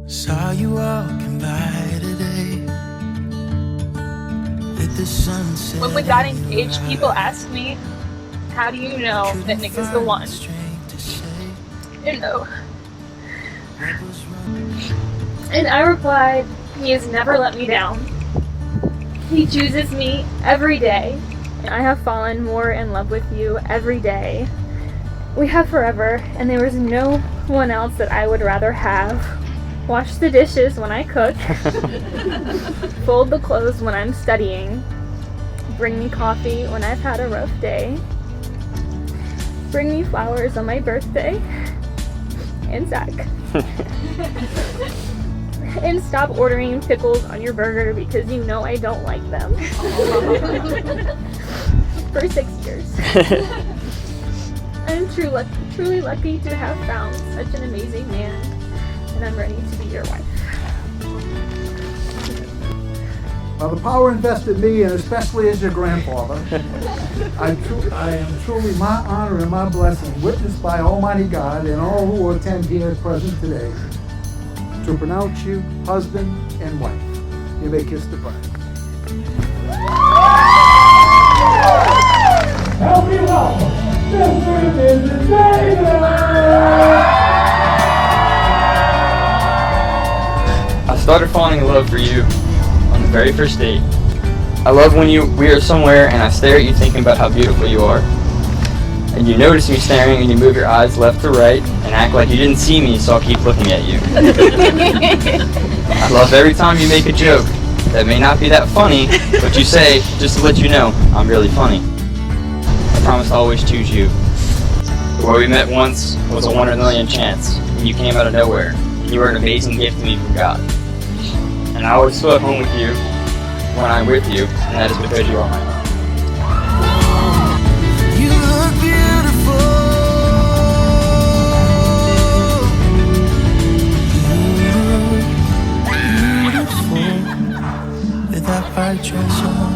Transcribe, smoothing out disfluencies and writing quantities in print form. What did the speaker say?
Saw you walking by today. Let the sunset. When we got engaged, people asked me, how do you know that Nick is the one? You know. And I replied, he has never let me down. He chooses me every day. And I have fallen more in love with you every day. We have forever, and there was no one else that I would rather have. Wash the dishes when I cook. Fold the clothes when I'm studying. Bring me coffee when I've had a rough day. Bring me flowers on my birthday. And Zach. And stop ordering pickles on your burger because you know I don't like them. For 6 years. I'm truly lucky to have found such an amazing man, and I'm ready to be your wife. Well, the power invested in me, and especially as your grandfather, I am truly my honor and my blessing, witnessed by Almighty God and all who attend here present today, to pronounce you husband and wife. You may kiss the bride. Help me welcome Mr. and Mrs. Davis! I started falling in love for you on the very first date. I love when we are somewhere and I stare at you thinking about how beautiful you are. And you notice me staring and you move your eyes left to right and act like you didn't see me, so I'll keep looking at you. I love every time you make a joke that may not be that funny, but you say, just to let you know, I'm really funny. I promise to always choose you. Where we met once was a 1 in a million chance, and you came out of nowhere, and you were an amazing gift to me from God. And I always feel at home with you when I'm with you, and that is because you are my love. You look beautiful. You look beautiful with that white dress on.